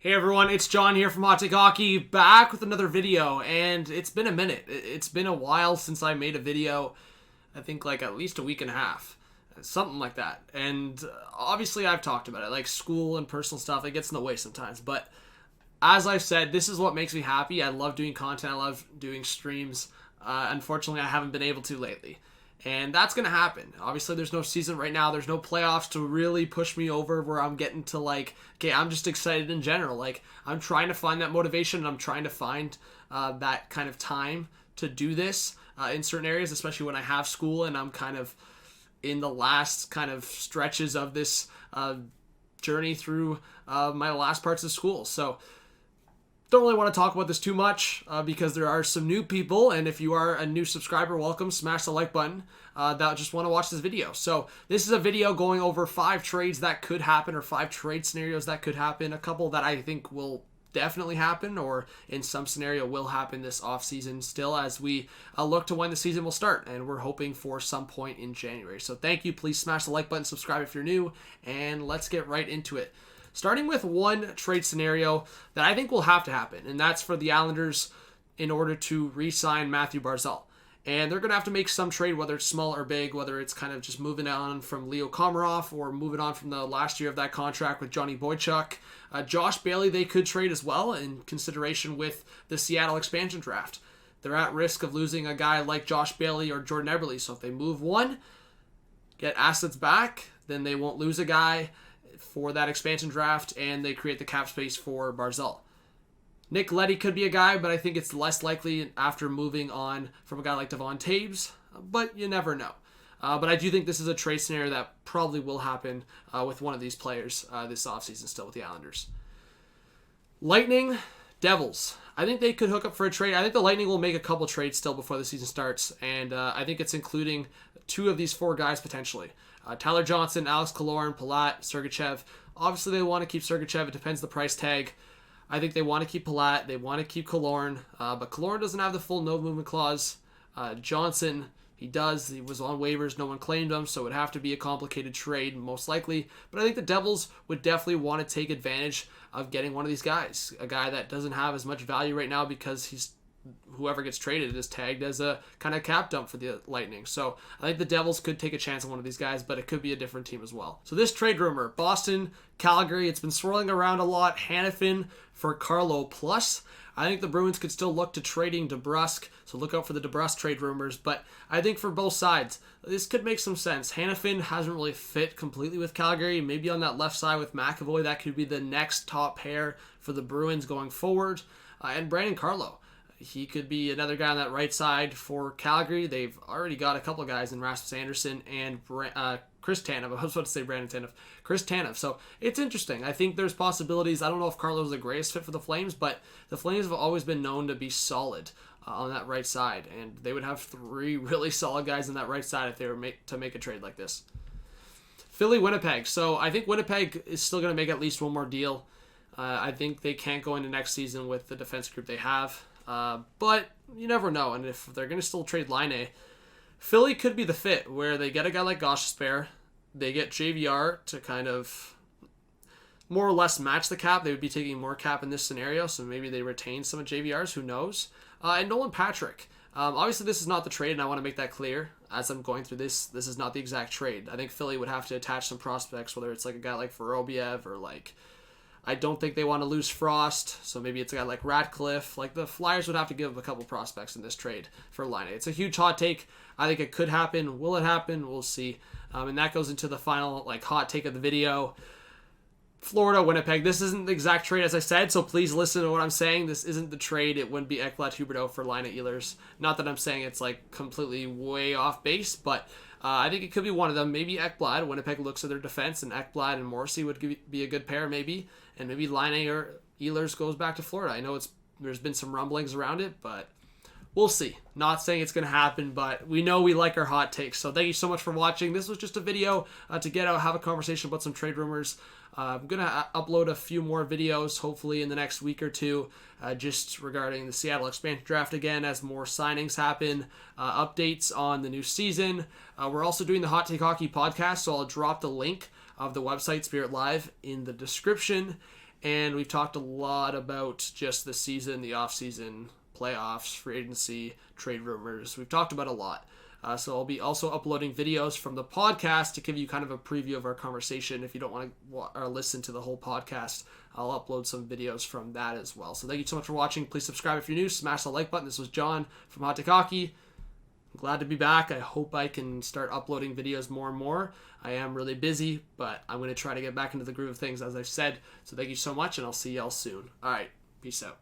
Hey everyone, it's John here from Hot Take Hockey, back with another video, and it's been a minute. It's been a while since I made a video. I think like at least a week and a half, something like that. And obviously I've talked about it, like school and personal stuff, it gets in the way sometimes. But as I've said, this is what makes me happy. I love doing content, I love doing streams. Unfortunately, I haven't been able to lately. And that's going to happen. Obviously, there's no season right now. There's no playoffs to really push me over where I'm getting to like, okay, I'm just excited in general. Like, I'm trying to find that motivation and I'm trying to find that kind of time to do this in certain areas, especially when I have school and I'm kind of in the last kind of stretches of this journey through my last parts of school. So, don't really want to talk about this too much because there are some new people, and if you are a new subscriber, welcome. Smash the like button that just want to watch this video. So this is a video going over 5 trades that could happen, or 5 trade scenarios that could happen. A couple that I think will definitely happen, or in some scenario will happen this offseason still, as we look to when the season will start, and we're hoping for some point in January. So thank you. Please smash the like button, subscribe if you're new, and let's get right into it. Starting with one trade scenario that I think will have to happen, and that's for the Islanders in order to re-sign Matthew Barzal. And they're going to have to make some trade, whether it's small or big, whether it's kind of just moving on from Leo Komarov or moving on from the last year of that contract with Johnny Boychuk. Josh Bailey they could trade as well in consideration with the Seattle expansion draft. They're at risk of losing a guy like Josh Bailey or Jordan Eberle, so if they move one, get assets back, then they won't lose a guy for that expansion draft, and they create the cap space for Barzal. Nick Leddy could be a guy, but I think it's less likely after moving on from a guy like Devon Taves, but you never know. But I do think this is a trade scenario that probably will happen with one of these players this offseason still with the Islanders. Lightning, Devils. I think they could hook up for a trade. I think the Lightning will make a couple trades still before the season starts, and I think it's including 2 of these 4 guys potentially. Tyler Johnson, Alex Killorn, Palat, Sergachev. Obviously, they want to keep Sergachev. It depends the price tag. I think they want to keep Palat. They want to keep Killorn. But Killorn doesn't have the full no movement clause. Johnson, he does. He was on waivers. No one claimed him, so it would have to be a complicated trade, most likely. But I think the Devils would definitely want to take advantage of getting one of these guys. A guy that doesn't have as much value right now because whoever gets traded is tagged as a kind of cap dump for the Lightning. So I think the Devils could take a chance on one of these guys, but it could be a different team as well. So this trade rumor, Boston, Calgary, it's been swirling around a lot. Hanifin for Carlo Plus. I think the Bruins could still look to trading DeBrusk, so look out for the DeBrusk trade rumors. But I think for both sides, this could make some sense. Hanifin hasn't really fit completely with Calgary. Maybe on that left side with McAvoy, that could be the next top pair for the Bruins going forward. And Brandon Carlo. He could be another guy on that right side for Calgary. They've already got a couple of guys in Rasmus Anderson and Chris Tanev. I was about to say Brandon Tanev. Chris Tanev. So it's interesting. I think there's possibilities. I don't know if Carlo's the greatest fit for the Flames, but the Flames have always been known to be solid on that right side. And they would have 3 really solid guys on that right side if they were to make a trade like this. Philly, Winnipeg. So I think Winnipeg is still going to make at least one more deal. I think they can't go into next season with the defense group they have. But you never know, and if they're going to still trade Line, Philly could be the fit, where they get a guy like Gostisbehere, they get JVR to kind of more or less match the cap. They would be taking more cap in this scenario, so maybe they retain some of JVR's, who knows. And Nolan Patrick. Obviously, this is not the trade, and I want to make that clear. As I'm going through this is not the exact trade. I think Philly would have to attach some prospects, whether it's like a guy like Vorobiev or like... I don't think they want to lose Frost, so maybe it's a guy like Ratcliffe. Like, the Flyers would have to give a couple prospects in this trade for Line. It's a huge hot take. I think it could happen. Will it happen? We'll see. And that goes into the final hot take of the video. Florida, Winnipeg. This isn't the exact trade, as I said, so please listen to what I'm saying. This isn't the trade. It wouldn't be Ekblad Huberdeau for Line Ehlers. Not that I'm saying it's completely way off base, but I think it could be one of them. Maybe Ekblad. Winnipeg looks at their defense, and Ekblad and Morrissey would be a good pair, maybe. And maybe Line or Ehlers goes back to Florida. I know there's been some rumblings around it, but we'll see. Not saying it's going to happen, but we know we like our hot takes. So thank you so much for watching. This was just a video to get out, have a conversation about some trade rumors. I'm going to upload a few more videos, hopefully in the next week or two, just regarding the Seattle expansion draft again as more signings happen, updates on the new season. We're also doing the Hot Take Hockey podcast, so I'll drop the link of the website Spirit Live in the description. And we've talked a lot about just the season, the offseason, playoffs, free agency, trade rumors. We've talked about a lot. So I'll be also uploading videos from the podcast to give you kind of a preview of our conversation. If you don't want to listen to the whole podcast, I'll upload some videos from that as well. So thank you so much for watching. Please subscribe if you're new. Smash the like button. This was John from Hot Take Hockey. I'm glad to be back. I hope I can start uploading videos more and more. I am really busy, but I'm going to try to get back into the groove of things, as I've said. So thank you so much, and I'll see y'all soon. All right. Peace out.